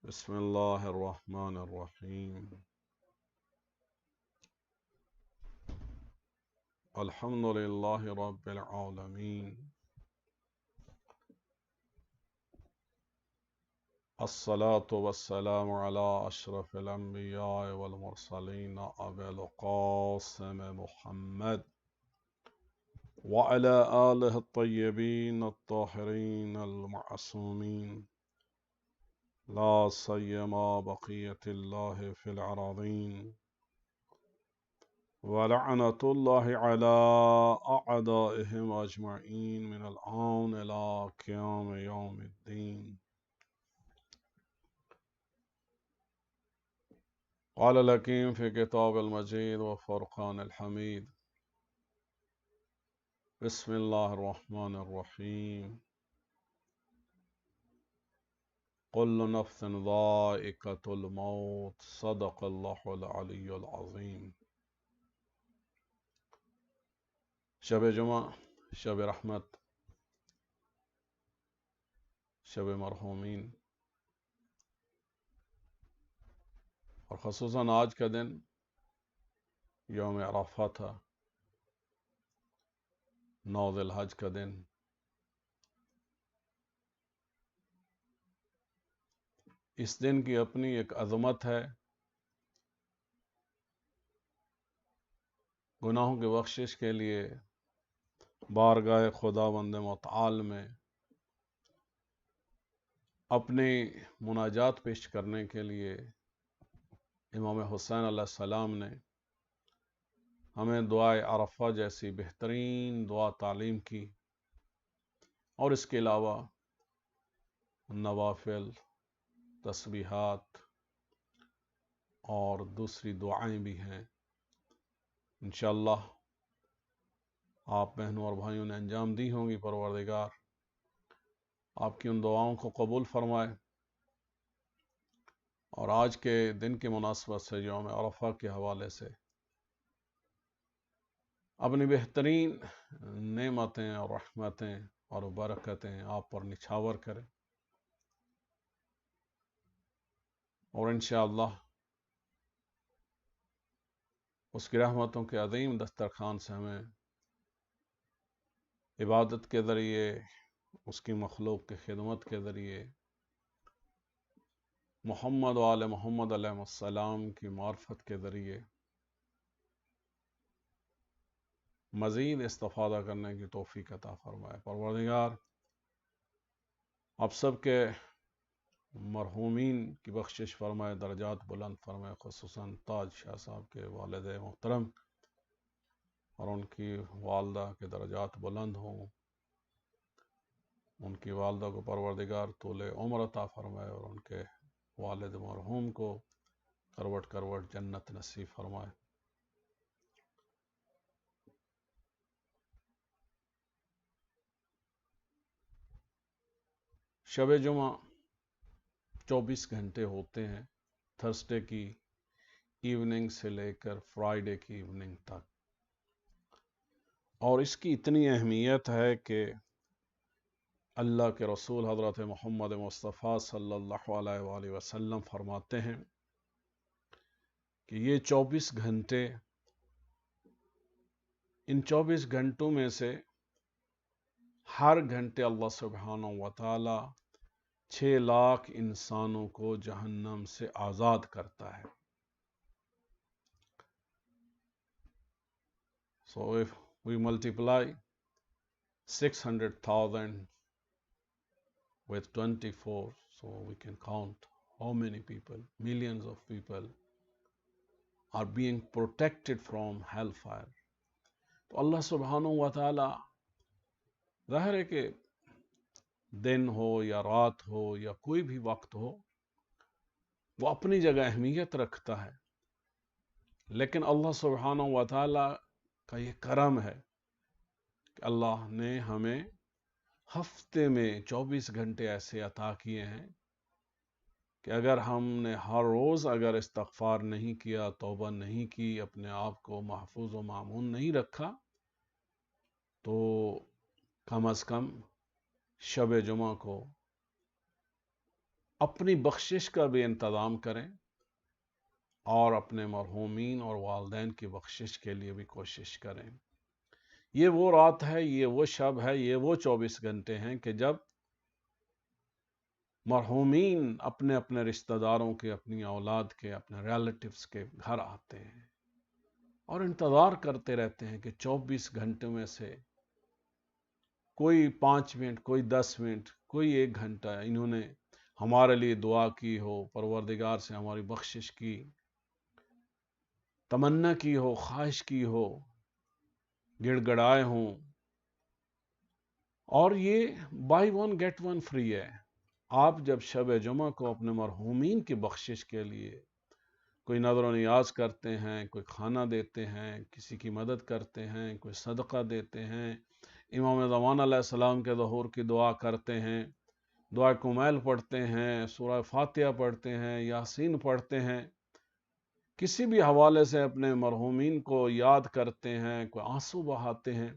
بسم الله الرحمن الرحيم. الحمد لله رب العالمين. الصلاة والسلام على أشرف الأنبياء والمرسلين أبي القاسم محمد وعلى آله الطيبين الطاهرين المعصومين، لا سيما بقية الله في الأراضين، ولعنة الله على أعدائهم أجمعين من الآن إلى قيام يوم الدين. قال الحكيم في كتاب المجيد وفرقان الحميد: بسم الله الرحمن الرحيم. كل نفس ذائقة الموت، صدق الله العلي العظيم. شب جمعہ، شب رحمت، شب مرحومین، اور خصوصاً آج کا دن یوم عرفہ تھا، 9 ذی الحج کا دن۔ اس دن کی اپنی ایک عظمت ہے۔ گناہوں کی بخشش کے لیے بارگاہ خداوند متعال میں اپنی مناجات پیش کرنے کے لیے امام حسین علیہ السلام نے ہمیں دعائے عرفہ جیسی بہترین دعا تعلیم کی، اور اس کے علاوہ نوافل، تسبیحات اور دوسری دعائیں بھی ہیں۔ انشاءاللہ آپ بہنوں اور بھائیوں نے انجام دی ہوں گی۔ پروردگار آپ کی ان دعاؤں کو قبول فرمائے، اور آج کے دن کی مناسبت سے یوم عرفہ کے حوالے سے اپنی بہترین نعمتیں اور رحمتیں اور برکتیں آپ پر نچھاور کرے، اور انشاءاللہ اس کی رحمتوں کے عظیم دسترخوان سے ہمیں عبادت کے ذریعے، اس کی مخلوق کی خدمت کے ذریعے، محمد و آل محمد علیہ السلام کی معرفت کے ذریعے مزید استفادہ کرنے کی توفیق عطا فرمائے۔ پروردگار آپ سب کے مرحومین کی بخشش فرمائے، درجات بلند فرمائے، خصوصاً تاج شاہ صاحب کے والد محترم اور ان کی والدہ کے درجات بلند ہوں۔ ان کی والدہ کو پروردگار طول عمر عطا فرمائے، اور ان کے والد مرحوم کو کروٹ کروٹ جنت نصیب فرمائے۔ شب جمعہ 24 گھنٹے ہوتے ہیں، تھرسڈے کی ایوننگ سے لے کر فرائیڈے کی ایوننگ تک، اور اس کی اتنی اہمیت ہے کہ اللہ کے رسول حضرت محمد مصطفیٰ صلی اللہ علیہ وآلہ وسلم فرماتے ہیں کہ یہ 24 گھنٹے، ان 24 گھنٹوں میں سے ہر گھنٹے اللہ سبحانہ وتعالی 6 لاکھ انسانوں کو جہنم سے آزاد کرتا ہے۔ So if we multiply 600,000 with 24, so we can count how many people, millions of people are being protected from hellfire. تو اللہ سبحانہ وتعالی ظاہر ہے کہ دن ہو یا رات ہو یا کوئی بھی وقت ہو، وہ اپنی جگہ اہمیت رکھتا ہے، لیکن اللہ سبحانہ وتعالی کا یہ کرم ہے کہ اللہ نے ہمیں ہفتے میں 24 گھنٹے ایسے عطا کیے ہیں کہ اگر ہم نے ہر روز اگر استغفار نہیں کیا، توبہ نہیں کی، اپنے آپ کو محفوظ و مامون نہیں رکھا، تو کم از کم شب جمعہ کو اپنی بخشش کا بھی انتظام کریں اور اپنے مرحومین اور والدین کی بخشش کے لیے بھی کوشش کریں۔ یہ وہ رات ہے، یہ وہ شب ہے، یہ وہ 24 گھنٹے ہیں کہ جب مرحومین اپنے اپنے رشتہ داروں کے، اپنی اولاد کے، اپنے ریلیٹیوز کے گھر آتے ہیں اور انتظار کرتے رہتے ہیں کہ 24 گھنٹے میں سے کوئی 5 منٹ، کوئی 10 منٹ، کوئی 1 گھنٹہ انہوں نے ہمارے لیے دعا کی ہو، پروردگار سے ہماری بخشش کی تمنا کی ہو، خواہش کی ہو، گڑ گڑائے ہوں۔ اور یہ buy one get one free ہے۔ آپ جب شب جمعہ کو اپنے مرحومین کی بخشش کے لیے کوئی نظر و نیاز کرتے ہیں، کوئی کھانا دیتے ہیں، کسی کی مدد کرتے ہیں، کوئی صدقہ دیتے ہیں، امام زمان علیہ السلام کے ظہور کی دعا کرتے ہیں، دعا کمیل پڑھتے ہیں، سورہ فاتحہ پڑھتے ہیں، یاسین پڑھتے ہیں، کسی بھی حوالے سے اپنے مرحومین کو یاد کرتے ہیں، کوئی آنسو بہاتے ہیں،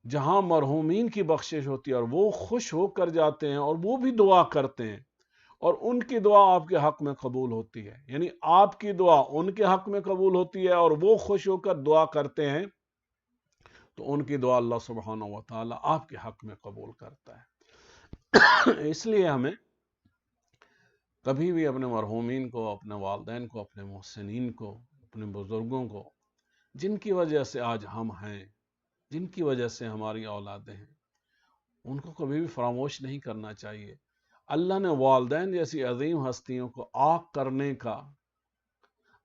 جہاں مرحومین کی بخشش ہوتی ہے اور وہ خوش ہو کر جاتے ہیں اور وہ بھی دعا کرتے ہیں اور ان کی دعا آپ کے حق میں قبول ہوتی ہے، یعنی آپ کی دعا ان کے حق میں قبول ہوتی ہے اور وہ خوش ہو کر دعا کرتے ہیں تو ان کی دعا اللہ سبحانہ و تعالی آپ کے حق میں قبول کرتا ہے۔ اس لیے ہمیں کبھی بھی اپنے مرحومین کو، اپنے والدین کو، اپنے محسنین کو، اپنے بزرگوں کو، جن کی وجہ سے آج ہم ہیں، جن کی وجہ سے ہماری اولادیں ہیں، ان کو کبھی بھی فراموش نہیں کرنا چاہیے۔ اللہ نے والدین جیسی عظیم ہستیوں کو عاق کرنے کا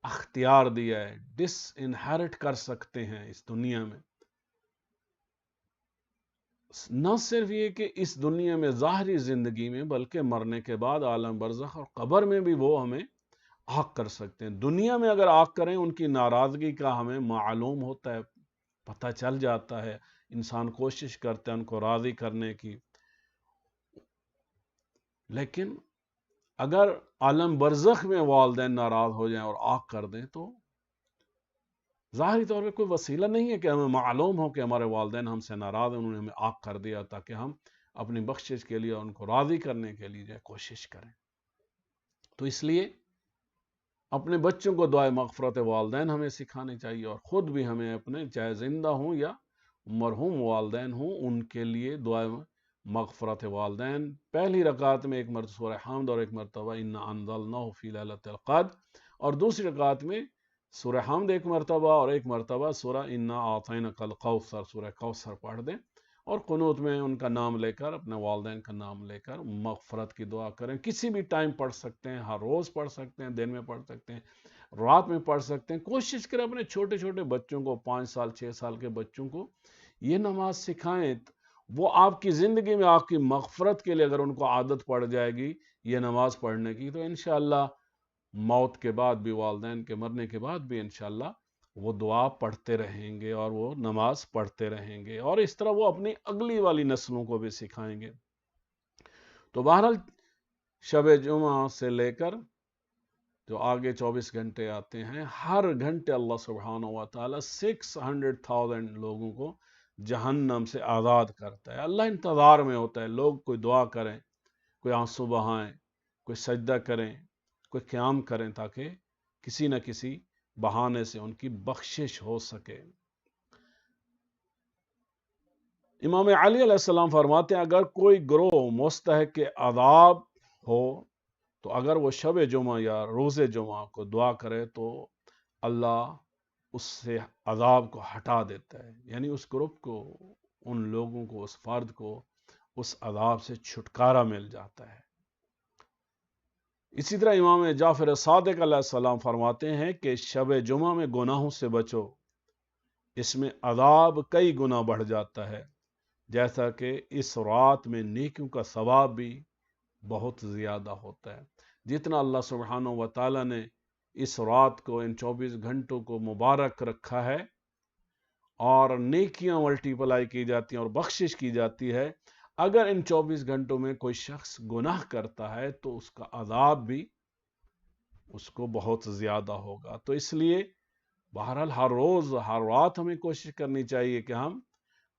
اختیار دیا ہے، ڈس انہیرٹ کر سکتے ہیں اس دنیا میں۔ نہ صرف یہ کہ اس دنیا میں ظاہری زندگی میں، بلکہ مرنے کے بعد عالم برزخ اور قبر میں بھی وہ ہمیں عاق کر سکتے ہیں۔ دنیا میں اگر عاق کریں ان کی ناراضگی کا ہمیں معلوم ہوتا ہے، پتہ چل جاتا ہے، انسان کوشش کرتا ہے ان کو راضی کرنے کی، لیکن اگر عالم برزخ میں والدین ناراض ہو جائیں اور عاق کر دیں تو ظاہری طور پہ کوئی وسیلہ نہیں ہے کہ ہمیں معلوم ہو کہ ہمارے والدین ہم سے ناراض ہیں، انہوں نے ہمیں عاق کر دیا، تاکہ ہم اپنی بخشش کے لیے ان کو راضی کرنے کے لیے کوشش کریں۔ تو اس لیے اپنے بچوں کو دعائے مغفرت والدین ہمیں سکھانی چاہیے اور خود بھی ہمیں اپنے چاہے زندہ ہوں یا مرحوم والدین ہوں ان کے لیے دعائے مغفرت والدین پہلی رکعت میں ایک مرتبہ سورہ حمد اور ایک مرتبہ انا انزلناہ فی لیلۃ القدر، اور دوسری رکعت میں سورہ حمد ایک مرتبہ اور ایک مرتبہ سورہ انا اعطینک الکوثر، سورہ کوثر پڑھ دیں اور قنوت میں ان کا نام لے کر، اپنے والدین کا نام لے کر مغفرت کی دعا کریں۔ کسی بھی ٹائم پڑھ سکتے ہیں، ہر روز پڑھ سکتے ہیں، دن میں پڑھ سکتے ہیں، رات میں پڑھ سکتے ہیں۔ کوشش کریں اپنے چھوٹے چھوٹے بچوں کو، 5 سال 6 سال کے بچوں کو یہ نماز سکھائیں، وہ آپ کی زندگی میں آپ کی مغفرت کے لیے اگر ان کو عادت پڑ جائے گی یہ نماز پڑھنے کی، تو انشاءاللہ موت کے بعد بھی، والدین کے مرنے کے بعد بھی انشاءاللہ وہ دعا پڑھتے رہیں گے اور وہ نماز پڑھتے رہیں گے، اور اس طرح وہ اپنی اگلی والی نسلوں کو بھی سکھائیں گے۔ تو بہرحال شب جمعہ سے لے کر جو آگے 24 گھنٹے آتے ہیں، ہر گھنٹے اللہ سبحانہ و تعالیٰ 600,000 لوگوں کو جہنم سے آزاد کرتا ہے۔ اللہ انتظار میں ہوتا ہے، لوگ کوئی دعا کریں، کوئی آنسو بہائیں، کوئی سجدہ کریں، کوئی قیام کریں، تاکہ کسی نہ کسی بہانے سے ان کی بخشش ہو سکے۔ امام علی علیہ السلام فرماتے ہیں اگر کوئی گروہ مستحق عذاب ہو تو اگر وہ شب جمعہ یا روز جمعہ کو دعا کرے تو اللہ اس سے عذاب کو ہٹا دیتا ہے، یعنی اس گروپ کو، ان لوگوں کو، اس فرد کو اس عذاب سے چھٹکارا مل جاتا ہے۔ اسی طرح امام جعفر صادق علیہ السلام فرماتے ہیں کہ شب جمعہ میں گناہوں سے بچو، اس میں عذاب کئی گنا بڑھ جاتا ہے، جیسا کہ اس رات میں نیکیوں کا ثواب بھی بہت زیادہ ہوتا ہے۔ جتنا اللہ سبحانہ و تعالیٰ نے اس رات کو، ان 24 گھنٹوں کو مبارک رکھا ہے اور نیکیاں ملٹیپلائی کی جاتی ہیں اور بخشش کی جاتی ہے، اگر ان 24 گھنٹوں میں کوئی شخص گناہ کرتا ہے تو اس کا عذاب بھی اس کو بہت زیادہ ہوگا۔ تو اس لیے بہرحال ہر روز، ہر رات ہمیں کوشش کرنی چاہیے کہ ہم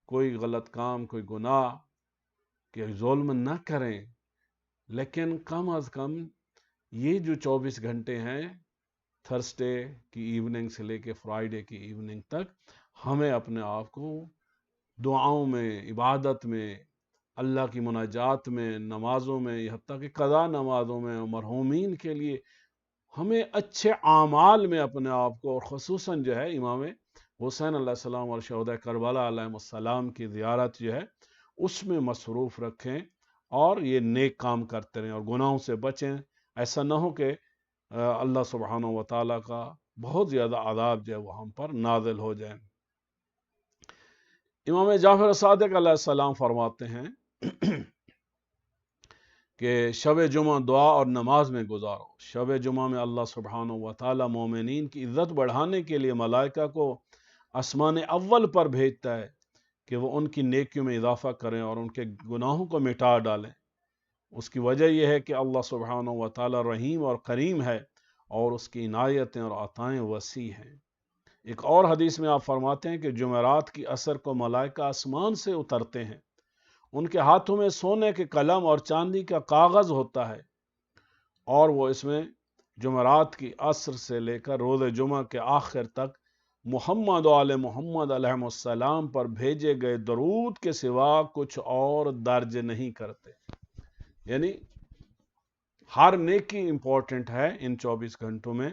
کوئی غلط کام، کوئی گناہ، کوئی ظلم نہ کریں، لیکن کم از کم یہ جو 24 گھنٹے ہیں تھرسڈے کی ایوننگ سے لے کے فرائیڈے کی ایوننگ تک ہمیں اپنے آپ کو دعاؤں میں، عبادت میں، اللہ کی مناجات میں، نمازوں میں، حتیٰ کہ قضا نمازوں میں، مرحومین کے لیے ہمیں اچھے اعمال میں اپنے آپ کو، اور خصوصاً جو ہے امام حسین علیہ السلام اور شہداء کربلا علیہ السلام کی زیارت جو ہے اس میں مصروف رکھیں اور یہ نیک کام کرتے رہیں اور گناہوں سے بچیں. ایسا نہ ہو کہ اللہ سبحانہ و تعالیٰ کا بہت زیادہ عذاب جو ہے وہ ہم پر نازل ہو جائیں. امام جعفر صادق علیہ السلام فرماتے ہیں کہ شب جمعہ دعا اور نماز میں گزارو. شب جمعہ میں اللہ سبحانہ و تعالیٰ مومنین کی عزت بڑھانے کے لیے ملائکہ کو آسمان اول پر بھیجتا ہے کہ وہ ان کی نیکیوں میں اضافہ کریں اور ان کے گناہوں کو مٹا ڈالیں. اس کی وجہ یہ ہے کہ اللہ سبحانہ و تعالیٰ رحیم اور کریم ہے اور اس کی عنایتیں اور عطائیں وسیع ہیں. ایک اور حدیث میں آپ فرماتے ہیں کہ جمعرات کی عصر کو ملائکہ آسمان سے اترتے ہیں. ان کے ہاتھوں میں سونے کے قلم اور چاندی کا کاغذ ہوتا ہے اور وہ اس میں جمعرات کی عصر سے لے کر روز جمعہ کے آخر تک محمد و آل محمد علیہ السلام پر بھیجے گئے درود کے سوا کچھ اور درج نہیں کرتے. یعنی ہر نیکی امپورٹنٹ ہے ان 24 گھنٹوں میں،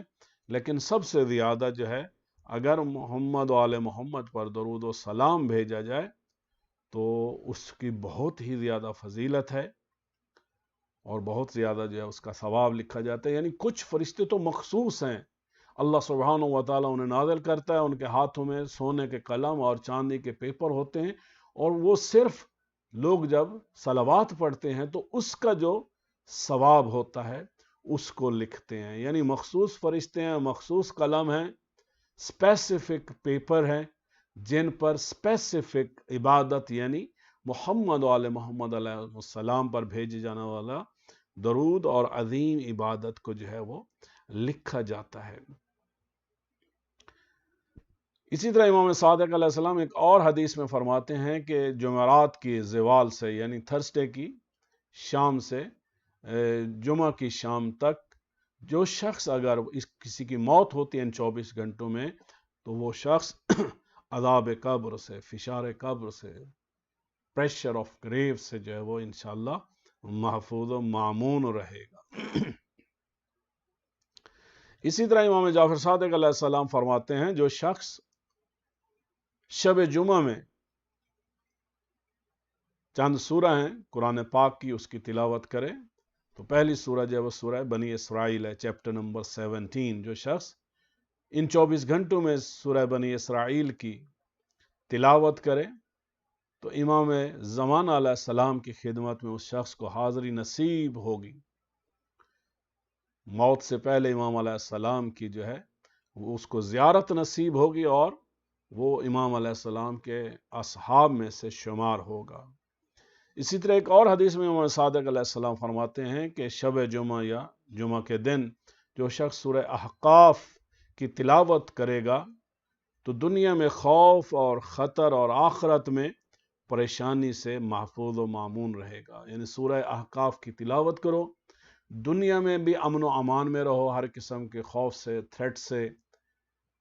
لیکن سب سے زیادہ جو ہے اگر محمد و آل محمد پر درود و سلام بھیجا جائے تو اس کی بہت ہی زیادہ فضیلت ہے اور بہت زیادہ جو ہے اس کا ثواب لکھا جاتا ہے. یعنی کچھ فرشتے تو مخصوص ہیں، اللہ سبحانہ و تعالیٰ انہیں نازل کرتا ہے، ان کے ہاتھوں میں سونے کے قلم اور چاندی کے پیپر ہوتے ہیں اور وہ صرف لوگ جب صلوات پڑھتے ہیں تو اس کا جو ثواب ہوتا ہے اس کو لکھتے ہیں. یعنی مخصوص فرشتے ہیں، مخصوص قلم ہیں، اسپیسیفک پیپر ہیں جن پر اسپیسیفک عبادت یعنی محمد و آل محمد علیہ السلام پر بھیجے جانے والا درود اور عظیم عبادت کو جو ہے وہ لکھا جاتا ہے. اسی طرح امام صادق علیہ السلام ایک اور حدیث میں فرماتے ہیں کہ جمعرات کی زوال سے یعنی تھرسڈے کی شام سے جمعہ کی شام تک جو شخص اگر کسی کی موت ہوتی ہے ان 24 گھنٹوں میں تو وہ شخص عذاب قبر سے، فشار قبر سے، پریشر آف گریو سے جو ہے وہ انشاءاللہ محفوظ و معمون رہے گا. اسی طرح امام جعفر صادق علیہ السلام فرماتے ہیں جو شخص شب جمعہ میں چند سورہ ہیں قرآن پاک کی اس کی تلاوت کرے تو پہلی سورہ جو ہے وہ سورہ بنی اسرائیل ہے، چیپٹر نمبر 17. جو شخص ان 24 گھنٹوں میں سورہ بنی اسرائیل کی تلاوت کرے تو امام زمان علیہ السلام کی خدمت میں اس شخص کو حاضری نصیب ہوگی. موت سے پہلے امام علیہ السلام کی جو ہے وہ اس کو زیارت نصیب ہوگی اور وہ امام علیہ السلام کے اصحاب میں سے شمار ہوگا. اسی طرح ایک اور حدیث میں امام صادق علیہ السلام فرماتے ہیں کہ شب جمعہ یا جمعہ کے دن جو شخص سورہ احقاف کی تلاوت کرے گا تو دنیا میں خوف اور خطر اور آخرت میں پریشانی سے محفوظ و معمون رہے گا. یعنی سورہ احقاف کی تلاوت کرو، دنیا میں بھی امن و امان میں رہو، ہر قسم کے خوف سے، تھریٹ سے،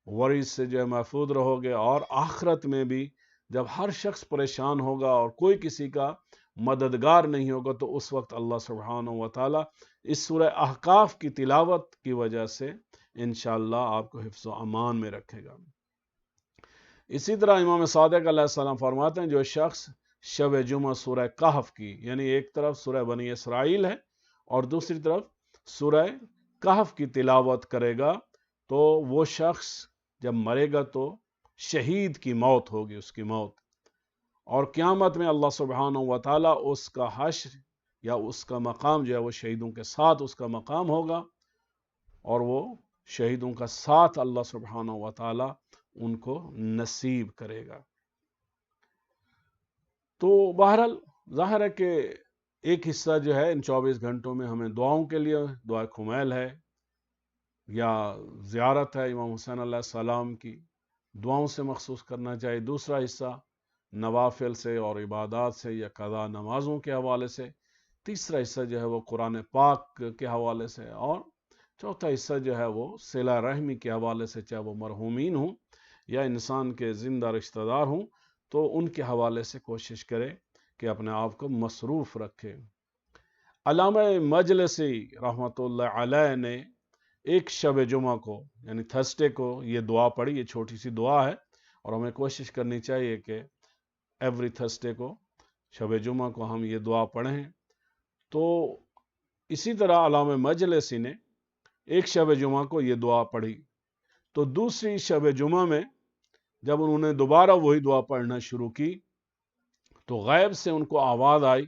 وریز سے جو ہے محفوظ رہو گے، اور آخرت میں بھی جب ہر شخص پریشان ہوگا اور کوئی کسی کا مددگار نہیں ہوگا تو اس وقت اللہ سبحانہ و تعالیٰ اس سورہ احقاف کی تلاوت کی وجہ سے انشاءاللہ آپ کو حفظ و امان میں رکھے گا. اسی طرح امام صادق علیہ السلام فرماتے ہیں جو شخص شب جمعہ سورہ کہف کی یعنی ایک طرف سورہ بنی اسرائیل ہے اور دوسری طرف سورہ کہف کی تلاوت کرے گا تو وہ شخص جب مرے گا تو شہید کی موت ہوگی، اس کی موت، اور قیامت میں اللہ سبحانہ و تعالیٰ اس کا حشر یا اس کا مقام جو ہے وہ شہیدوں کے ساتھ اس کا مقام ہوگا اور وہ شہیدوں کا ساتھ اللہ سبحانہ و تعالیٰ ان کو نصیب کرے گا. تو بہرحال ظاہر ہے کہ ایک حصہ جو ہے ان 24 گھنٹوں میں ہمیں دعاؤں کے لیے دعا کمیل ہے یا زیارت ہے امام حسین علیہ السلام کی، دعاؤں سے مخصوص کرنا چاہیے. دوسرا حصہ نوافل سے اور عبادات سے یا قضا نمازوں کے حوالے سے تیسرا حصہ جو ہے وہ قرآن پاک کے حوالے سے، اور چوتھا حصہ جو ہے وہ صلہ رحمی کے حوالے سے، چاہے وہ مرحومین ہوں یا انسان کے زندہ رشتہ دار ہوں، تو ان کے حوالے سے کوشش کرے کہ اپنے آپ کو مصروف رکھے۔ علامہ مجلسی رحمۃ اللہ علیہ نے ایک شب جمعہ کو یعنی تھرسڈے کو یہ دعا پڑھی، یہ چھوٹی سی دعا ہے، اور ہمیں کوشش کرنی چاہیے کہ ایوری تھرسڈے کو شب جمعہ کو ہم یہ دعا پڑھیں۔ تو اسی طرح علامہ مجلسی نے ایک شب جمعہ کو یہ دعا پڑھی، تو دوسری شب جمعہ میں جب انہوں نے دوبارہ وہی دعا پڑھنا شروع کی تو غیب سے ان کو آواز آئی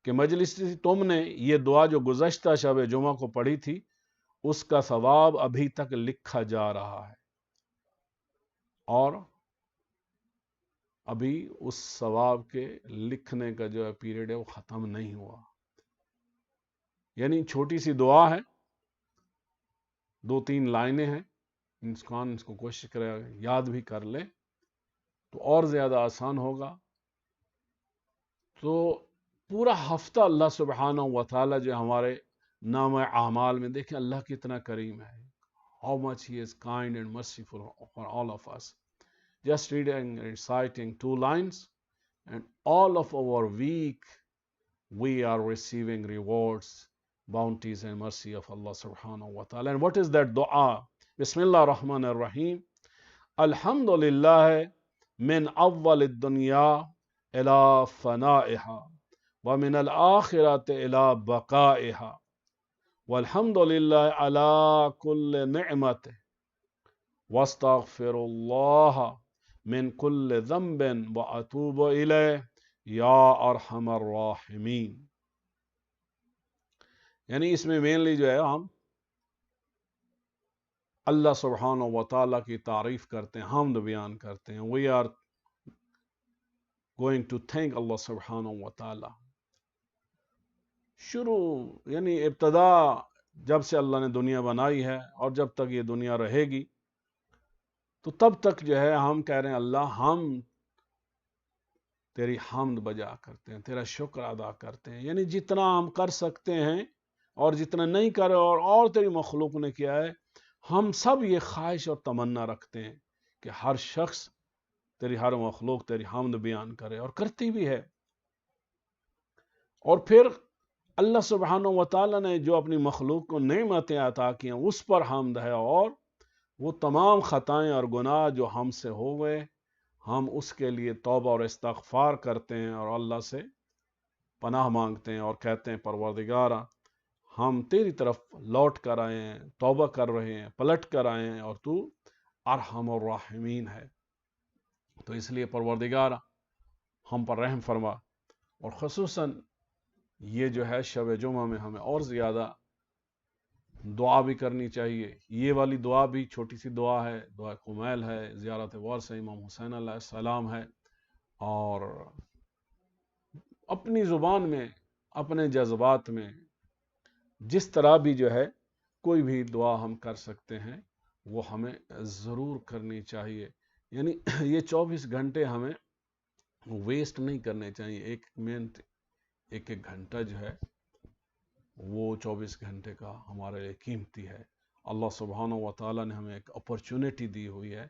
کہ مجلسی، تم نے یہ دعا جو گزشتہ شب جمعہ کو پڑھی تھی اس کا ثواب ابھی تک لکھا جا رہا ہے، اور ابھی اس ثواب کے لکھنے کا جو پیریڈ ہے وہ ختم نہیں ہوا۔ یعنی چھوٹی سی دعا ہے، 2-3 لائنیں ہیں، انسان اس کو کوشش کرے یاد بھی کر لے تو اور زیادہ آسان ہوگا۔ تو پورا ہفتہ اللہ سبحانہ و تعالیٰ جو ہمارے نام اعمال میں، دیکھیں اللہ کتنا کریم ہے، how much he is kind and merciful for all of us. Just reading and reciting 2 lines and all of our week we are receiving rewards, bounties and mercy of Allah subhanahu wa ta'ala. And what is that dua? Bismillah ar-Rahman ar-Rahim. Alhamdulillah min awwal ad-dunya ila fana'iha wa min al-akhirati ila baqa'iha. Walhamdulillah ala kulli ni'matih. Wastaghfirullah min kulli dhanbin wa atubu ilayh یا ارحم الراحمین۔ یعنی اس میں mainly جو ہے ہم اللہ سبحانہ و تعالیٰ کی تعریف کرتے ہیں، حمد بیان کرتے ہیں۔ We are going to thank Allah سبحانہ و تعالیٰ۔ شروع یعنی ابتدا جب سے اللہ نے دنیا بنائی ہے اور جب تک یہ دنیا رہے گی تو تب تک جو ہے ہم کہہ رہے ہیں اللہ ہم تیری حمد بجا کرتے ہیں، تیرا شکر ادا کرتے ہیں، یعنی جتنا ہم کر سکتے ہیں اور جتنا نہیں کرے اور تیری مخلوق نے کیا ہے، ہم سب یہ خواہش اور تمنا رکھتے ہیں کہ ہر شخص تیری ہر مخلوق تیری حمد بیان کرے، اور کرتی بھی ہے۔ اور پھر اللہ سبحانہ و تعالیٰ نے جو اپنی مخلوق کو نعمتیں عطا کی ہیں اس پر حمد ہے، اور وہ تمام خطائیں اور گناہ جو ہم سے ہو گئے ہم اس کے لیے توبہ اور استغفار کرتے ہیں اور اللہ سے پناہ مانگتے ہیں اور کہتے ہیں پروردگارا ہم تیری طرف لوٹ کر آئے ہیں، توبہ کر رہے ہیں، پلٹ کر آئے ہیں، اور تو ارحم الراحمین ہے۔ تو اس لیے پروردگارا ہم پر رحم فرما، اور خصوصاً یہ جو ہے شب جمعہ میں ہمیں اور زیادہ دعا بھی کرنی چاہیے۔ یہ والی دعا بھی چھوٹی سی دعا ہے، دعا کمیل ہے، زیارت ورثہ امام حسین علیہ السلام ہے، اور اپنی زبان میں اپنے جذبات میں جس طرح بھی جو ہے کوئی بھی دعا ہم کر سکتے ہیں وہ ہمیں ضرور کرنی چاہیے۔ یعنی یہ 24 گھنٹے ہمیں ویسٹ نہیں کرنے چاہیے، 1 منٹ 1 گھنٹہ جو ہے وہ 24 گھنٹے کا ہمارے لیے قیمتی ہے۔ اللہ سبحانہ و تعالیٰ نے ہمیں ایک اپرچونٹی دی ہوئی ہے،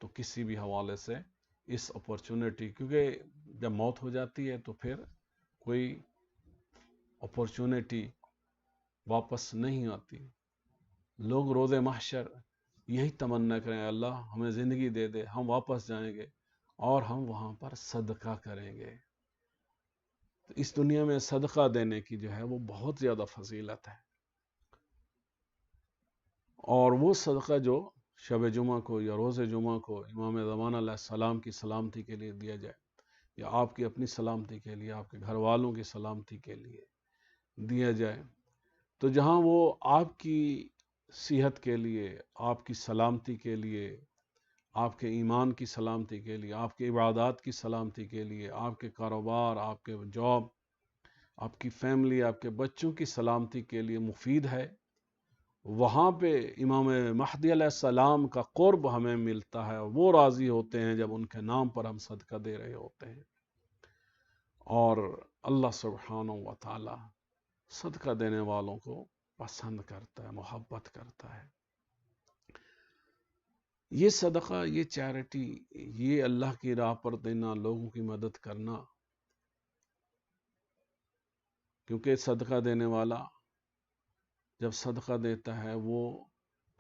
تو کسی بھی حوالے سے اس اپرچونٹی، کیونکہ جب موت ہو جاتی ہے تو پھر کوئی اپرچونٹی واپس نہیں آتی۔ لوگ روز محشر یہی تمنا کریں اللہ ہمیں زندگی دے دے، ہم واپس جائیں گے اور ہم وہاں پر صدقہ کریں گے۔ اس دنیا میں صدقہ دینے کی جو ہے وہ بہت زیادہ فضیلت ہے، اور وہ صدقہ جو شب جمعہ کو یا روز جمعہ کو امام زمانہ علیہ السلام کی سلامتی کے لیے دیا جائے، یا آپ کی اپنی سلامتی کے لیے، آپ کے گھر والوں کی سلامتی کے لیے دیا جائے، تو جہاں وہ آپ کی صحت کے لیے، آپ کی سلامتی کے لیے، آپ کے ایمان کی سلامتی کے لیے، آپ کے عبادات کی سلامتی کے لیے، آپ کے کاروبار، آپ کے جاب، آپ کی فیملی، آپ کے بچوں کی سلامتی کے لیے مفید ہے، وہاں پہ امام مہدی علیہ السلام کا قرب ہمیں ملتا ہے۔ وہ راضی ہوتے ہیں جب ان کے نام پر ہم صدقہ دے رہے ہوتے ہیں، اور اللہ سبحانہ و تعالی صدقہ دینے والوں کو پسند کرتا ہے، محبت کرتا ہے۔ یہ صدقہ، یہ چیریٹی، یہ اللہ کی راہ پر دینا، لوگوں کی مدد کرنا، کیونکہ صدقہ دینے والا جب صدقہ دیتا ہے وہ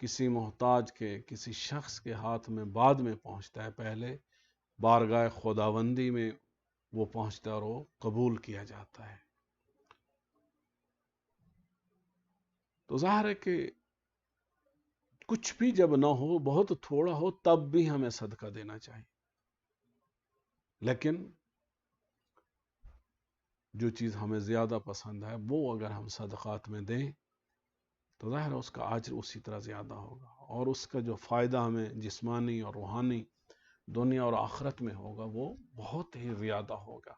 کسی محتاج کے، کسی شخص کے ہاتھ میں بعد میں پہنچتا ہے، پہلے بارگاہ خداوندی میں وہ پہنچتا ہے اور وہ قبول کیا جاتا ہے۔ تو ظاہر ہے کہ کچھ بھی جب نہ ہو، بہت تھوڑا ہو، تب بھی ہمیں صدقہ دینا چاہیے، لیکن جو چیز ہمیں زیادہ پسند ہے وہ اگر ہم صدقات میں دیں تو ظاہر ہے اس کا اجر اسی طرح زیادہ ہوگا، اور اس کا جو فائدہ ہمیں جسمانی اور روحانی دنیا اور آخرت میں ہوگا وہ بہت ہی زیادہ ہوگا۔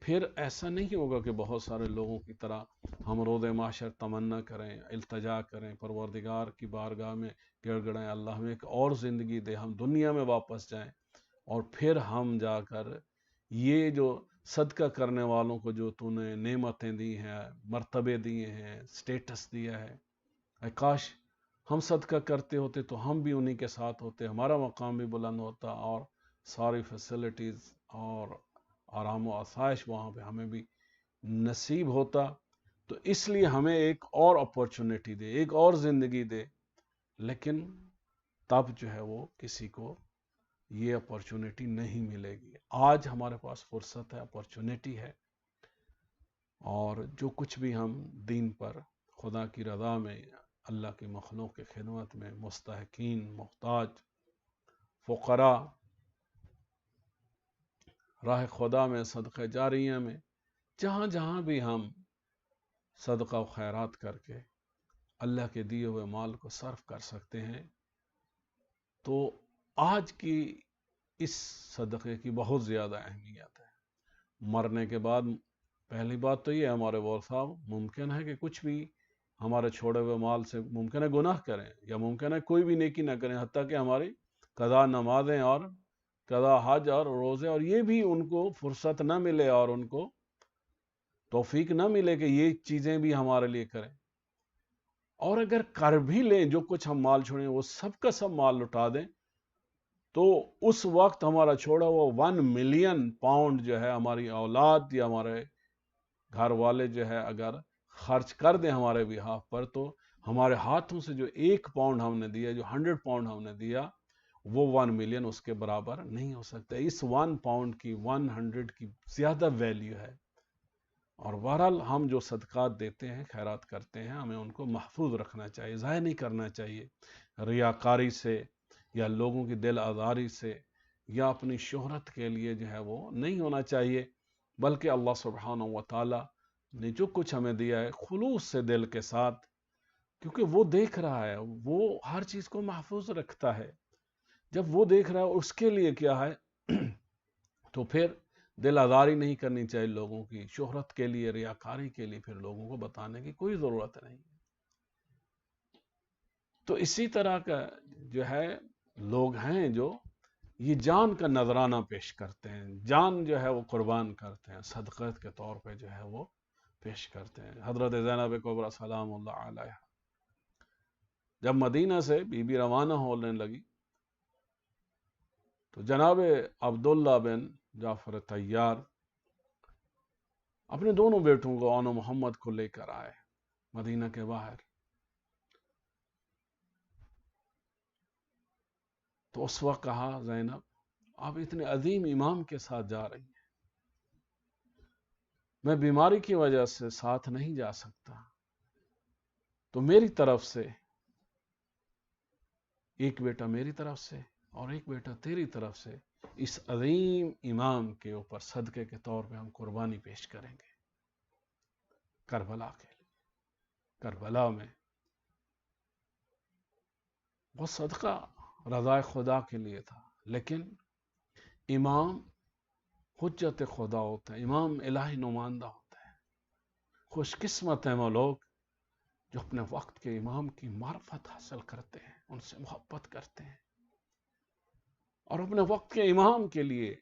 پھر ایسا نہیں ہوگا کہ بہت سارے لوگوں کی طرح ہم روز معاشر تمنا کریں، التجا کریں، پروردگار کی بارگاہ میں گڑ گڑائیں، اللہ ہمیں ایک اور زندگی دے، ہم دنیا میں واپس جائیں، اور پھر ہم جا کر یہ جو صدقہ کرنے والوں کو جو تو نے نعمتیں دی ہیں، مرتبے دیے ہیں، سٹیٹس دیا ہے، اے کاش ہم صدقہ کرتے ہوتے تو ہم بھی انہی کے ساتھ ہوتے، ہمارا مقام بھی بلند ہوتا، اور ساری فیسلٹیز اور آرام و آسائش وہاں پہ ہمیں بھی نصیب ہوتا۔ تو اس لیے ہمیں ایک اور اپورچونٹی دے، ایک اور زندگی دے، لیکن تب جو ہے وہ کسی کو یہ اپورچونٹی نہیں ملے گی۔ آج ہمارے پاس فرصت ہے، اپورچونٹی ہے، اور جو کچھ بھی ہم دین پر، خدا کی رضا میں، اللہ کی مخلوق کی خدمت میں، مستحقین، محتاج، فقراء، راہ خدا میں، صدقہ جاریہ میں، جہاں جہاں بھی ہم صدقہ و خیرات کر کے اللہ کے دیے ہوئے مال کو صرف کر سکتے ہیں، تو آج کی اس صدقے کی بہت زیادہ اہمیت ہے۔ مرنے کے بعد پہلی بات تو یہ ہے ہمارے وارث صاحب ممکن ہے کہ کچھ بھی ہمارے چھوڑے ہوئے مال سے ممکن ہے گناہ کریں، یا ممکن ہے کوئی بھی نیکی نہ کریں، حتیٰ کہ ہماری قضا نمازیں اور قضا حج اور روزے، اور یہ بھی ان کو فرصت نہ ملے اور ان کو توفیق نہ ملے کہ یہ چیزیں بھی ہمارے لیے کریں، اور اگر کر بھی لیں جو کچھ ہم مال چھوڑیں وہ سب کا سب مال لٹا دیں، تو اس وقت ہمارا چھوڑا ہوا 1 ملین پاؤنڈ جو ہے ہماری اولاد یا ہمارے گھر والے جو ہے اگر خرچ کر دیں ہمارے بہاف پر، تو ہمارے ہاتھوں سے جو 1 پاؤنڈ ہم نے دیا، جو 100 پاؤنڈ ہم نے دیا، وہ 1 ملین اس کے برابر نہیں ہو سکتا۔ اس 1 پاؤنڈ کی 100 کی زیادہ ویلیو ہے۔ اور بہرحال ہم جو صدقات دیتے ہیں، خیرات کرتے ہیں، ہمیں ان کو محفوظ رکھنا چاہیے، ضائع نہیں کرنا چاہیے، ریاکاری سے یا لوگوں کی دل آزاری سے یا اپنی شہرت کے لیے جو ہے وہ نہیں ہونا چاہیے، بلکہ اللہ سبحانہ و تعالی نے جو کچھ ہمیں دیا ہے خلوص سے دل کے ساتھ، کیونکہ وہ دیکھ رہا ہے، وہ ہر چیز کو محفوظ رکھتا ہے، جب وہ دیکھ رہا ہے اس کے لیے کیا ہے تو پھر دل آزاری نہیں کرنی چاہیے لوگوں کی، شہرت کے لیے، ریاکاری کے لیے پھر لوگوں کو بتانے کی کوئی ضرورت نہیں۔ تو اسی طرح کا جو ہے لوگ ہیں جو یہ جان کا نذرانہ پیش کرتے ہیں، جان جو ہے وہ قربان کرتے ہیں، صدقات کے طور پہ جو ہے وہ پیش کرتے ہیں۔ حضرت زینب کبریٰ سلام اللہ علیہ جب مدینہ سے بی بی روانہ ہونے لگی تو جناب عبداللہ بن جعفر طیار اپنے دونوں بیٹوں کو، اون و محمد کو لے کر آئے مدینہ کے باہر، تو اس وقت کہا زینب آپ اتنے عظیم امام کے ساتھ جا رہی ہیں، میں بیماری کی وجہ سے ساتھ نہیں جا سکتا، تو میری طرف سے ایک بیٹا میری طرف سے اور ایک بیٹا تیری طرف سے اس عظیم امام کے اوپر صدقے کے طور پہ ہم قربانی پیش کریں گے کربلا کے لیے۔ کربلا میں وہ صدقہ رضا خدا کے لیے تھا، لیکن امام حجت خدا ہوتا ہے، امام الہی نمائندہ ہوتا ہے۔ خوش قسمت ہیں وہ لوگ جو اپنے وقت کے امام کی معرفت حاصل کرتے ہیں، ان سے محبت کرتے ہیں، اور اپنے وقت کے امام کے لیے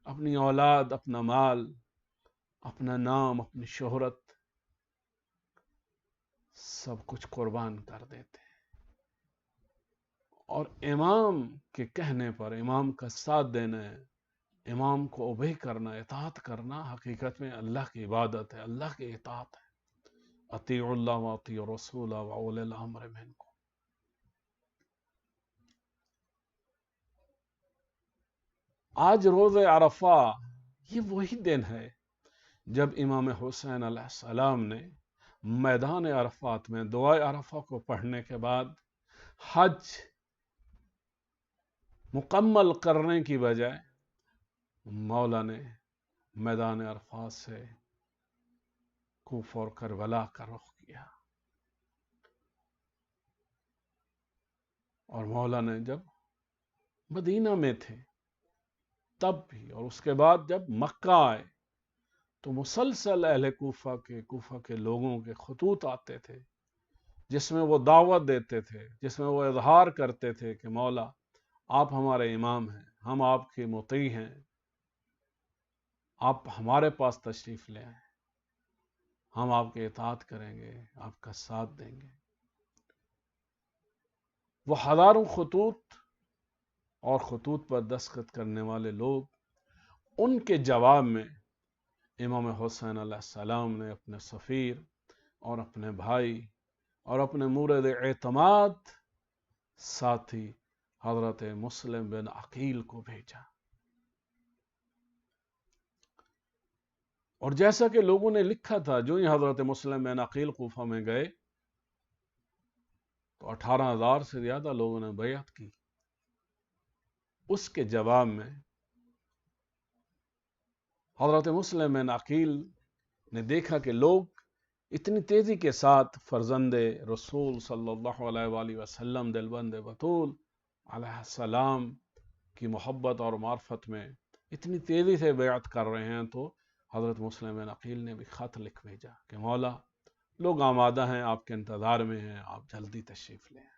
اپنی اولاد، اپنا مال، اپنا نام، اپنی شہرت سب کچھ قربان کر دیتے ہیں، اور امام کے کہنے پر امام کا ساتھ دینا ہے، امام کو اوبے کرنا، اطاعت کرنا حقیقت میں اللہ کی عبادت ہے، اللہ کی اطاعت ہے۔ اطیعوا اللہ واطیعوا الرسول واولی الامر منکم۔ آج روز عرفہ یہ وہی دن ہے جب امام حسین علیہ السلام نے میدان عرفات میں دعائے عرفہ کو پڑھنے کے بعد حج مکمل کرنے کی بجائے مولا نے میدان عرفات سے کوفہ اور کربلا کا رخ کیا، اور مولا نے جب مدینہ میں تھے تب بھی، اور اس کے بعد جب مکہ آئے تو مسلسل اہل کوفہ کے لوگوں کے خطوط آتے تھے جس میں وہ دعوت دیتے تھے، جس میں وہ اظہار کرتے تھے کہ مولا آپ ہمارے امام ہیں، ہم آپ کے مطیع ہیں، آپ ہمارے پاس تشریف لے آئیں، ہم آپ کے اطاعت کریں گے، آپ کا ساتھ دیں گے۔ وہ ہزاروں خطوط اور خطوط پر دستخط کرنے والے لوگ، ان کے جواب میں امام حسین علیہ السلام نے اپنے سفیر اور اپنے بھائی اور اپنے مورد اعتماد ساتھی حضرت مسلم بن عقیل کو بھیجا، اور جیسا کہ لوگوں نے لکھا تھا، جو ہی حضرت مسلم بن عقیل کوفہ میں گئے تو 18,000 سے زیادہ لوگوں نے بیعت کی۔ اس کے جواب میں حضرت مسلم بن عقیل نے دیکھا کہ لوگ اتنی تیزی کے ساتھ فرزند رسول صلی اللہ علیہ وآلہ وسلم دلبند بطول علیہ السلام کی محبت اور معرفت میں اتنی تیزی سے بیعت کر رہے ہیں، تو حضرت مسلم بن عقیل نے بھی خط لکھ بھیجا کہ مولا لوگ آمادہ ہیں، آپ کے انتظار میں ہیں، آپ جلدی تشریف لیں۔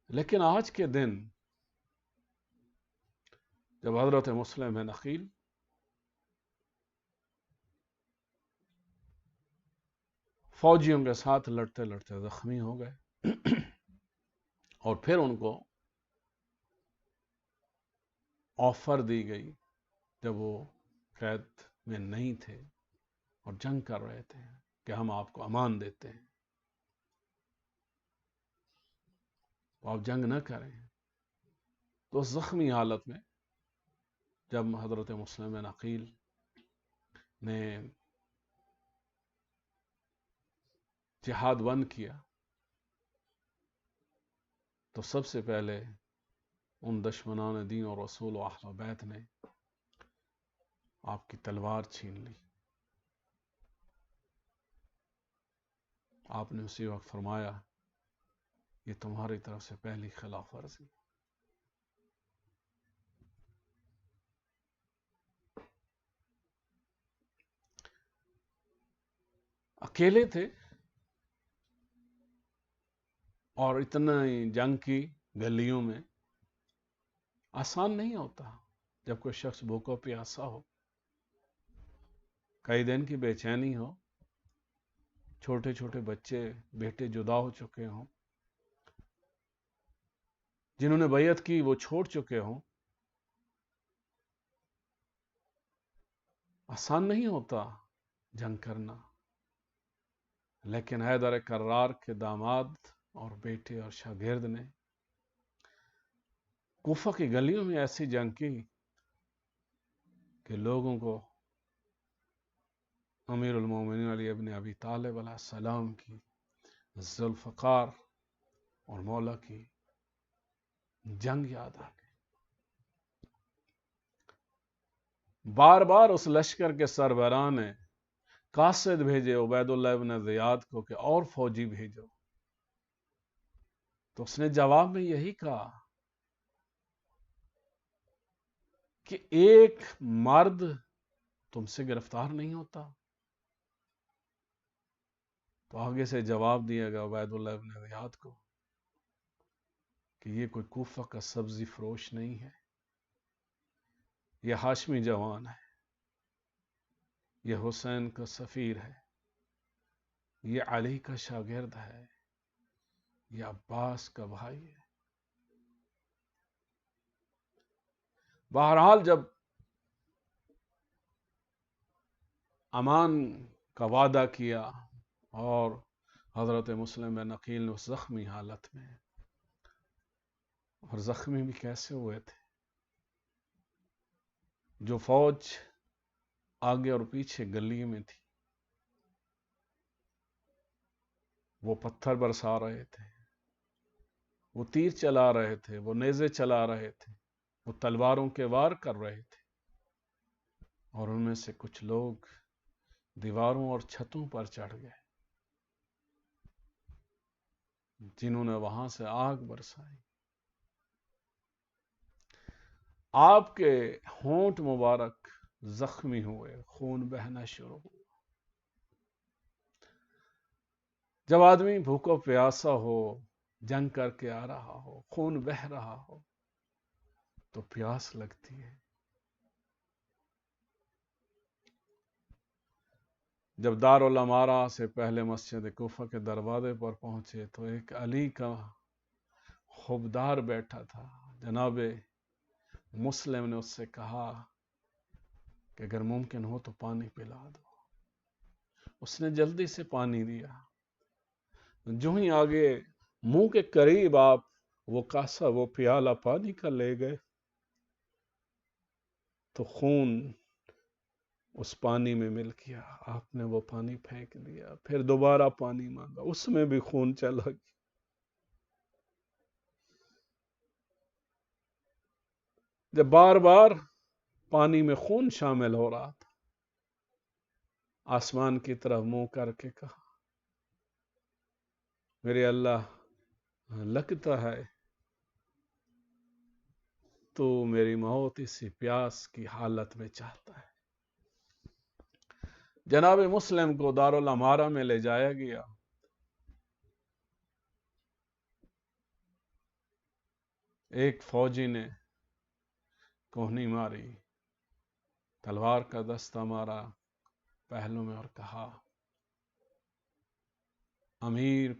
لیکن آج کے دن جب حضرت مسلم بن عقیل فوجیوں کے ساتھ لڑتے لڑتے زخمی ہو گئے اور پھر ان کو آفر دی گئی جب وہ قید میں نہیں تھے اور جنگ کر رہے تھے کہ ہم آپ کو امان دیتے ہیں، تو آپ جنگ نہ کریں۔ تو اس زخمی حالت میں جب حضرت مسلم بن عقیل نے جہاد بند کیا تو سب سے پہلے ان دشمنان دین اور رسول و اہل بیت نے آپ کی تلوار چھین لی۔ آپ نے اسی وقت فرمایا یہ تمہاری طرف سے پہلی خلاف ورزی۔ اکیلے تھے اور اتنا جنگ کی گلیوں میں آسان نہیں ہوتا جب کوئی شخص بھوکا پیاسا ہو، کئی دن کی بے چینی ہو، چھوٹے چھوٹے بچے بیٹے جدا ہو چکے ہوں، جنہوں نے بیعت کی وہ چھوڑ چکے ہوں۔ آسان نہیں ہوتا جنگ کرنا، لیکن حیدر کرار کے داماد اور بیٹے اور شاگرد نے کوفہ کی گلیوں میں ایسی جنگ کی کہ لوگوں کو امیر المومنین علی ابن ابی طالب علیہ السلام کی ذوالفقار اور مولا کی جنگ یاد آ گئی۔ بار بار اس لشکر کے سربراہ نے قاصد بھیجے عبید اللہ ابن زیاد کو کہ اور فوجی بھیجو، تو اس نے جواب میں یہی کہا کہ ایک مرد تم سے گرفتار نہیں ہوتا۔ تو آگے سے جواب دیا گیا عبید اللہ ابن زیاد کو کہ یہ کوئی کوفہ کا سبزی فروش نہیں ہے، یہ ہاشمی جوان ہے، یہ حسین کا سفیر ہے، یہ علی کا شاگرد ہے، یہ عباس کا بھائی ہے۔ بہرحال جب امان کا وعدہ کیا اور حضرت مسلم بن عقیل نے اس زخمی حالت میں، اور زخمی بھی کیسے ہوئے تھے، جو فوج آگے اور پیچھے گلی میں تھی وہ پتھر برسا رہے تھے، وہ تیر چلا رہے تھے، وہ نیزے چلا رہے تھے، وہ تلواروں کے وار کر رہے تھے، اور ان میں سے کچھ لوگ دیواروں اور چھتوں پر چڑھ گئے، جنہوں نے وہاں سے آگ برسائی۔ آپ کے ہونٹ مبارک زخمی ہوئے، خون بہنا شروع ہوا۔ جب آدمی بھوکا پیاسا ہو، جنگ کر کے آ رہا ہو، خون بہ رہا ہو تو پیاس لگتی ہے۔ جب دارالامارہ سے پہلے مسجد کوفہ کے دروازے پر پہنچے تو ایک علی کا خوبدار بیٹھا تھا، جناب مسلم نے اس سے کہا کہ اگر ممکن ہو تو پانی پلا دو۔ اس نے جلدی سے پانی دیا۔ جو ہی آگے منہ کے قریب آپ وہ کاسا، وہ پیالہ پانی کا لے گئے تو خون اس پانی میں مل گیا۔ آپ نے وہ پانی پھینک دیا، پھر دوبارہ پانی مانگا، اس میں بھی خون چلا گیا۔ جب بار بار پانی میں خون شامل ہو رہا تھا، آسمان کی طرف منہ کر کے کہا، میرے اللہ، لگتا ہے تو میری موت اسی پیاس کی حالت میں چاہتا ہے۔ جناب مسلم کو دارالامارہ میں لے جایا گیا۔ ایک فوجی نے کوہنی ماری، تلوار کا دستہ مارا پہلو میں اور کہا، امیر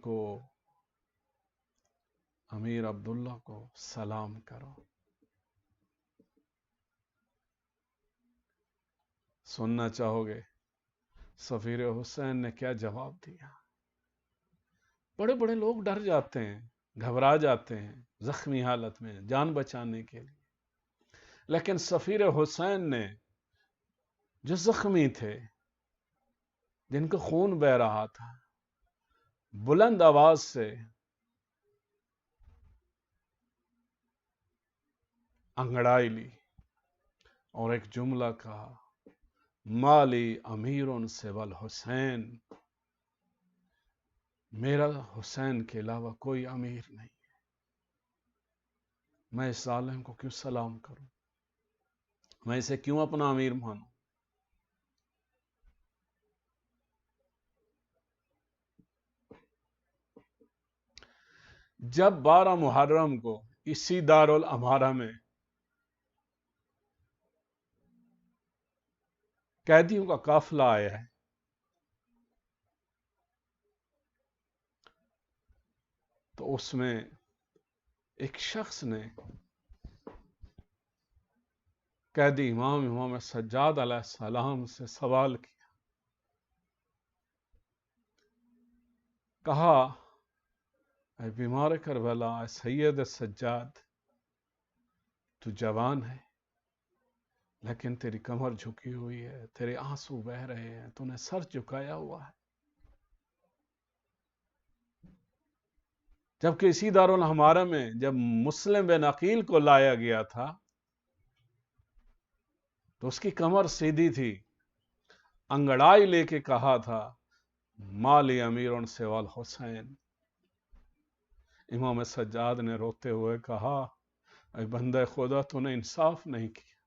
عبداللہ کو سلام کرو۔ سننا چاہو گے سفیر حسین نے کیا جواب دیا؟ بڑے بڑے لوگ ڈر جاتے ہیں، گھبرا جاتے ہیں زخمی حالت میں جان بچانے کے لیے، لیکن سفیر حسین نے جو زخمی تھے، جن کا خون بہ رہا تھا، بلند آواز سے انگڑائی لی اور ایک جملہ کہا، مالی امیر سوى الحسین، میرا حسین کے علاوہ کوئی امیر نہیں ہے، میں اس ظالم کو کیوں سلام کروں، میں اسے کیوں اپنا امیر مانوں؟ جب 12 محرم کو اسی دارالامارہ میں قیدیوں کا قافلہ آیا ہے، تو اس میں ایک شخص نے قیدی امام سجاد علیہ السلام سے سوال کیا، کہا، اے بیمار کربلا، اے سید سجاد، تو جوان ہے لیکن تیری کمر جھکی ہوئی ہے، تیرے آنسو بہ رہے ہیں، تو نے سر جھکایا ہوا ہے، جبکہ اسی دارالامارہ میں جب مسلم بن عقیل کو لایا گیا تھا تو اس کی کمر سیدھی تھی، انگڑائی لے کے کہا تھا، مالی امیر سوى الحسین۔ امام سجاد نے روتے ہوئے کہا، اے بندہ خدا، تو نے انصاف نہیں کیا،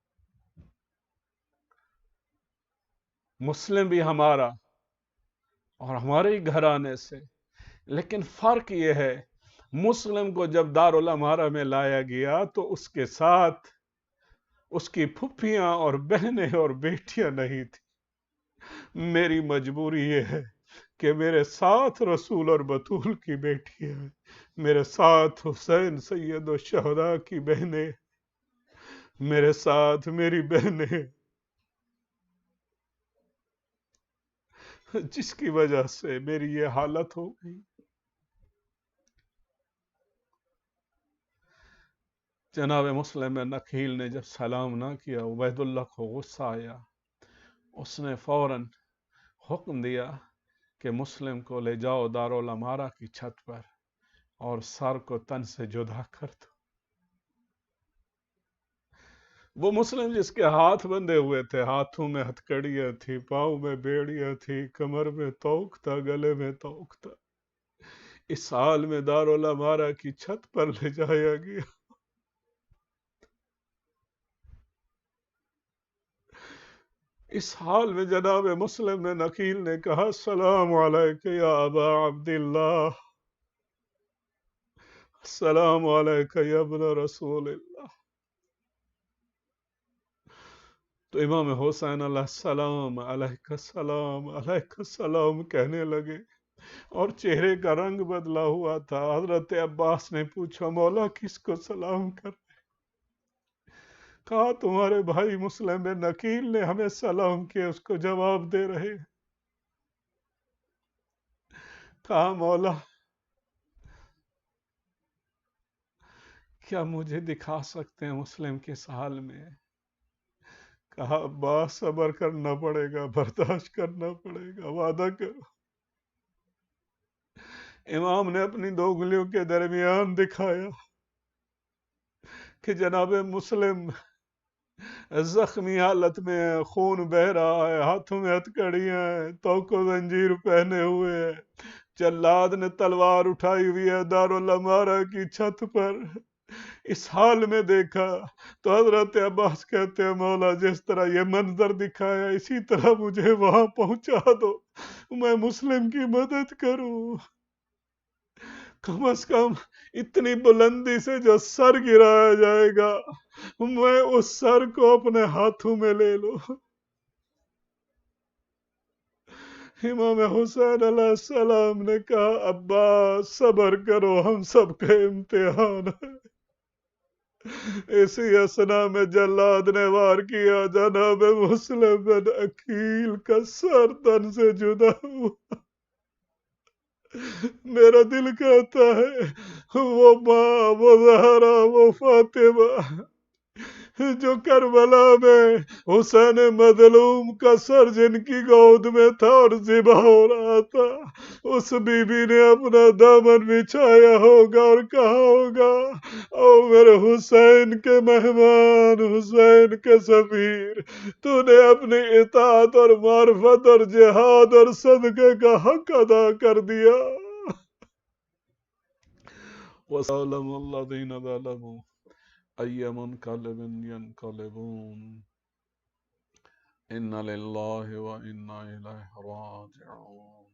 مسلم بھی ہمارا اور ہمارے ہی گھرانے سے، لیکن فرق یہ ہے، مسلم کو جب دارالامارہ میں لایا گیا تو اس کے ساتھ اس کی پھپھیاں اور بہنیں اور بیٹیاں نہیں تھی، میری مجبوری یہ ہے کہ میرے ساتھ رسول اور بطول کی بیٹی ہے، میرے ساتھ حسین سید الشہداء کی بہنیں، میرے ساتھ میری بہنیں، جس کی وجہ سے میری یہ حالت ہو گئی۔ جناب مسلم نکیل نے جب سلام نہ کیا، عبید اللہ کو غصہ آیا، اس نے فوراً حکم دیا کہ مسلم کو لے جاؤ دارالامارہ کی چھت پر اور سر کو تن سے جدا کر دو۔ وہ مسلم جس کے ہاتھ بندھے ہوئے تھے، ہاتھوں میں ہتھکڑیاں تھی، پاؤں میں بیڑیاں تھی، کمر میں توق تھا، گلے میں توق تھا، اس حال میں دارالامارہ کی چھت پر لے جایا گیا۔ اس حال میں جناب مسلم نے نکیل نے کہا السلام علیک یا ابا عبداللہ، السلام علیک یا ابن رسول اللہ۔ تو امام حسین علیہ السلام علیہ السلام علیہ السلام کہنے لگے، اور چہرے کا رنگ بدلا ہوا تھا۔ حضرت عباس نے پوچھا مولا کس کو سلام کر؟ کہا تمہارے بھائی مسلم بن نکیل نے ہمیں سلام کیا، اس کو جواب دے رہے۔ کہا مولا کیا مجھے دکھا سکتے ہیں مسلم کس حال میں؟ کہا عباس صبر کرنا پڑے گا، برداشت کرنا پڑے گا، وعدہ کرو۔ امام نے اپنی دو انگلیوں کے درمیان دکھایا کہ جناب مسلم زخمی حالت میں ہے، خون بہ رہا ہے، ہاتھوں میں ہتھکڑیاں ہیں، توق و زنجیر پہنے ہوئے ہیں، جلاد نے تلوار اٹھائی ہوئی ہے، دارالامارہ کی چھت پر۔ اس حال میں دیکھا تو حضرت عباس کہتے ہیں مولا جس طرح یہ منظر دکھایا اسی طرح مجھے وہاں پہنچا دو، میں مسلم کی مدد کروں، کم از کم اتنی بلندی سے جو سر گرایا جائے گا میں اس سر کو اپنے ہاتھوں میں لے لوں۔ امام حسین علیہ السلام نے کہا عباس صبر کرو، ہم سب کا امتحان ہے۔ اسی اثنا میں جلاد نے وار کیا، جناب مسلم بن عقیل کا سر تن سے جدا ہوا۔ میرا دل کہتا ہے وہ ماں، وہ زہرا، وہ فاطمہ جو کربلا میں حسین مظلوم کا سر جن کی گود میں تھا اور ذبح ہو رہا تھا، اس بی بی نے اپنا دامن بچھایا ہوگا اور کہا ہوگا او میرے حسین کے مہمان، حسین کے سفیر، تو نے اپنی اطاعت اور معرفت اور جہاد اور صدقے کا حق ادا کر دیا۔ وَسَلَمُ الَّذِينَ ظَلَمُوا أَيَّ مُنْقَلِبٍ يَنْقَلِبُونَ إِنَّ لِلَّهِ وَإِنَّا إِلَيْهِ رَاجِعُونَ۔